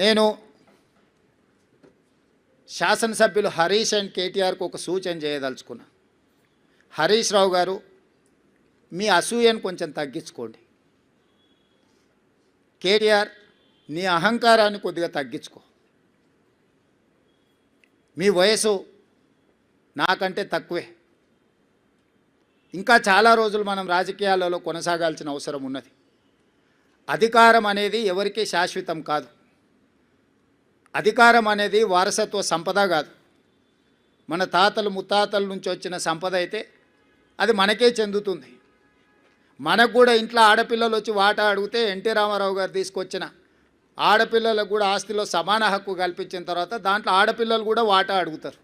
నేను శాసనసభ్యులు హరీష్ అండ్ కేటీఆర్కు ఒక సూచన చేయదలుచుకున్నా. హరీష్ రావు గారు, మీ అసూయను కొంచెం తగ్గించుకోండి. కేటీఆర్, నీ అహంకారాన్ని కొద్దిగా తగ్గించుకో. మీ వయసు నాకంటే తక్కువే. ఇంకా చాలా రోజులు మనం రాజకీయాలలో కొనసాగాల్సిన అవసరం ఉన్నది. అధికారం అనేది ఎవరికీ శాశ్వతం కాదు. అధికారం అనేది వారసత్వ సంపద కాదు. మన తాతలు ముత్తాతల నుంచి వచ్చిన సంపద అయితే అది మనకే చెందుతుంది. మనకు కూడా ఇంట్లో ఆడపిల్లలు వచ్చి వాటా అడిగితే ఎన్టీ రామారావు గారు తీసుకొచ్చిన ఆడపిల్లలకు కూడా ఆస్తిలో సమాన హక్కు కల్పించిన తర్వాత దాంట్లో ఆడపిల్లలు కూడా వాటా అడుగుతారు.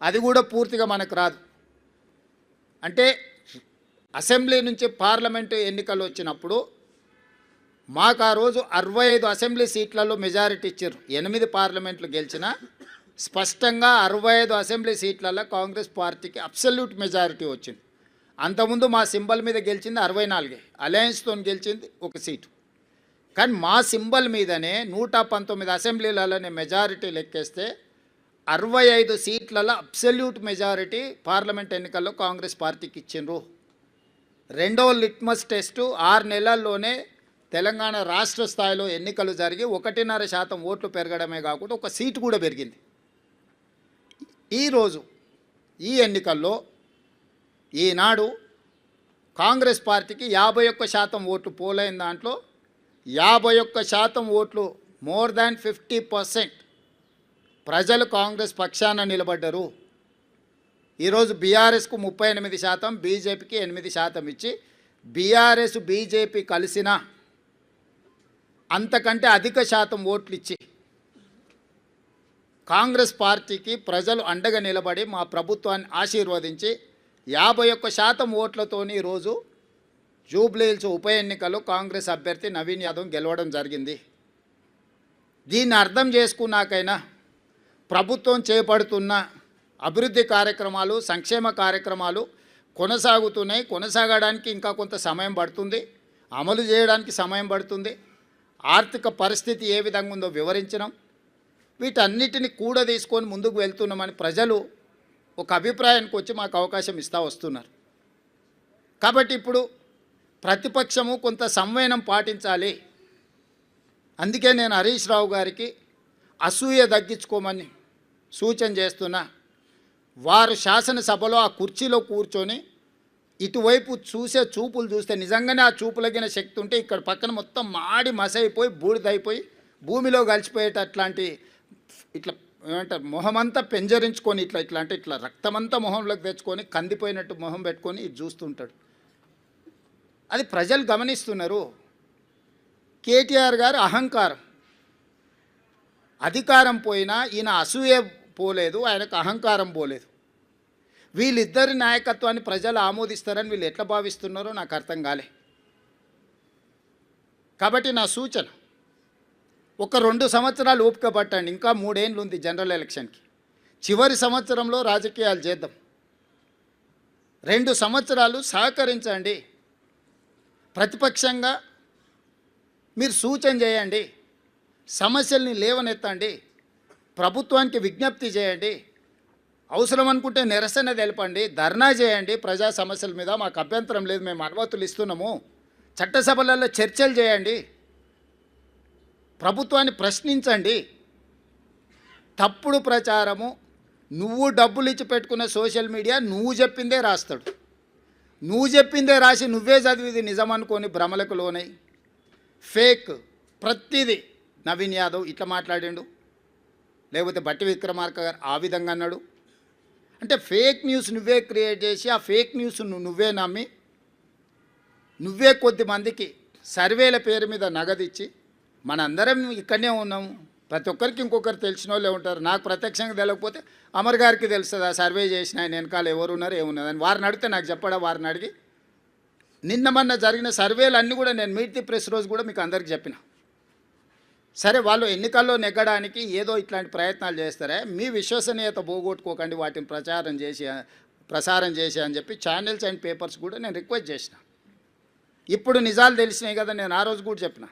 అది కూడా పూర్తిగా మనకు రాదు. అంటే అసెంబ్లీ నుంచి పార్లమెంటు ఎన్నికలు వచ్చినప్పుడు మాకు ఆ రోజు 65 అసెంబ్లీ సీట్లలో మెజారిటీ ఇచ్చారు. 8 పార్లమెంట్లు గెలిచిన స్పష్టంగా 65 అసెంబ్లీ సీట్లలో కాంగ్రెస్ పార్టీకి అబ్సల్యూట్ మెజారిటీ వచ్చింది. అంతకుముందు మా సింబల్ మీద గెలిచింది 64, అలయన్స్తో గెలిచింది ఒక సీటు. కానీ మా సింబల్ మీదనే 119 అసెంబ్లీలలోనే మెజారిటీ లెక్కేస్తే 65 సీట్లలో అబ్సల్యూట్ మెజారిటీ పార్లమెంట్ ఎన్నికల్లో కాంగ్రెస్ పార్టీకి ఇచ్చిండ్రు. రెండవ లిట్మస్ టెస్టు 6 నెలల్లోనే తెలంగాణ రాష్ట్ర స్థాయిలో ఎన్నికలు జరిగి 1.5% ఓట్లు పెరగడమే కాకుండా ఒక సీటు కూడా పెరిగింది. ఈరోజు ఈ ఎన్నికల్లో ఈనాడు కాంగ్రెస్ పార్టీకి 51% ఓట్లు పోలైన దాంట్లో 51% ఓట్లు, మోర్ దాన్ 50% ప్రజలు కాంగ్రెస్ పక్షాన నిలబడ్డరు. ఈరోజు బీఆర్ఎస్కు 38%, బీజేపీకి 8% ఇచ్చి బీఆర్ఎస్ బీజేపీ కలిసిన అంతకంటే అధిక శాతం ఓట్లు ఇచ్చి కాంగ్రెస్ పార్టీకి ప్రజలు అండగా నిలబడి మా ప్రభుత్వాన్ని ఆశీర్వదించి 51% ఓట్లతోని ఈరోజు జూబ్లీహిల్స్ ఉప ఎన్నికల్లో కాంగ్రెస్ అభ్యర్థి నవీన్ యాదవ్ గెలవడం జరిగింది. దీన్ని అర్థం చేసుకున్నాకైనా ప్రభుత్వం చేపడుతున్న అభివృద్ధి కార్యక్రమాలు, సంక్షేమ కార్యక్రమాలు కొనసాగుతున్నాయి. కొనసాగడానికి ఇంకా కొంత సమయం పడుతుంది, అమలు చేయడానికి సమయం పడుతుంది. ఆర్థిక పరిస్థితి ఏ విధంగా ఉందో వివరించడం, వీటన్నిటిని కూడా తీసుకొని ముందుకు వెళ్తున్నామని ప్రజలు ఒక అభిప్రాయానికి వచ్చి మాకు అవకాశం ఇస్తూ వస్తున్నారు. కాబట్టి ఇప్పుడు ప్రతిపక్షము కొంత సంవయనం పాటించాలి. అందుకే నేను హరీష్ రావు గారికి అసూయ తగ్గించుకోమని సూచన చేస్తున్నా. వారు శాసనసభలో ఆ కుర్చీలో కూర్చొని ఇటువైపు చూసే చూపులు చూస్తే నిజంగానే ఆ చూపులగిన శక్తి ఉంటే ఇక్కడ పక్కన మొత్తం మాడి మసైపోయి బూడిదైపోయి భూమిలో కలిసిపోయేటట్లాంటి ఇట్లా ఏమంటారు మొహమంతా పెంజరించుకొని ఇట్లా రక్తమంతా మొహంలోకి తెచ్చుకొని కందిపోయినట్టు మొహం పెట్టుకొని ఇది చూస్తుంటాడు. అది ప్రజలు గమనిస్తున్నారు. కేటీఆర్ గారు అహంకారం, అధికారం పోయినా ఈయన అసూయ పోలేదు, ఆయనకు అహంకారం పోలేదు. వీళ్ళిద్దరి నాయకత్వాన్ని ప్రజలు ఆమోదిస్తారని వీళ్ళు ఎట్లా భావిస్తున్నారో నాకు అర్థం కాలే. కాబట్టి నా సూచన, ఒక 2 సంవత్సరాలు ఓపిక పట్టండి. ఇంకా 3 ఏళ్ళు ఉంది జనరల్ ఎలక్షన్కి. చివరి సంవత్సరంలో రాజకీయాలు చేద్దాం. 2 సంవత్సరాలు సహకరించండి. ప్రతిపక్షంగా మీరు సూచన చేయండి, సమస్యల్ని లేవనెత్తండి, ప్రభుత్వానికి విజ్ఞప్తి చేయండి, అవసరం అనుకుంటే నిరసన తెలపండి, ధర్నా చేయండి. ప్రజా సమస్యల మీద మాకు అభ్యంతరం లేదు, మేము అనుమతులు ఇస్తున్నాము. చట్టసభలలో చర్చలు చేయండి, ప్రభుత్వాన్ని ప్రశ్నించండి. తప్పుడు ప్రచారము, నువ్వు డబ్బులు ఇచ్చి పెట్టుకున్న సోషల్ మీడియా నువ్వు చెప్పిందే రాస్తాడు. నువ్వు చెప్పిందే రాసి నువ్వే చదివిది నిజం అనుకొని భ్రమలకు లోనై ఫేక్ ప్రతిదీ. నవీన్ యాదవ్ ఇట్లా మాట్లాడిండు, లేకపోతే బట్టి విక్రమార్క గారు ఆ విధంగా అన్నాడు. అంటే ఫేక్ న్యూస్ నువ్వే క్రియేట్ చేసి ఆ ఫేక్ న్యూస్ నువ్వే నమ్మి నువ్వే కొద్దిమందికి సర్వేల పేరు మీద నగదిచ్చి మనందరం ఇక్కడనే ఉన్నాము. ప్రతి ఒక్కరికి ఇంకొకరు తెలిసిన వాళ్ళే ఉంటారు. నాకు ప్రత్యక్షంగా తెలియకపోతే అమర్ గారికి తెలుస్తుంది ఆ సర్వే చేసిన ఆయన వెనకాల ఎవరు ఉన్నారు ఏమున్నదని. వారిని అడిగితే నాకు చెప్పడా, వారిని అడిగి నిన్న మొన్న జరిగిన సర్వేలు అన్నీ కూడా నేను మీట్ ది ప్రెస్ రోజు కూడా మీకు అందరికీ చెప్పిన. సరే, వాళ్ళు ఎన్నికల్లో నెగ్గడానికి ఏదో ఇట్లాంటి ప్రయత్నాలు చేస్తారే, మీ విశ్వసనీయత పోగొట్టుకోకండి వాటిని ప్రసారం చేసి అని చెప్పి ఛానల్స్ అండ్ పేపర్స్ కూడా నేను రిక్వెస్ట్ చేసిన. ఇప్పుడు నిజాలు తెలిసినాయి కదా, నేను ఆ రోజు కూడా చెప్పిన.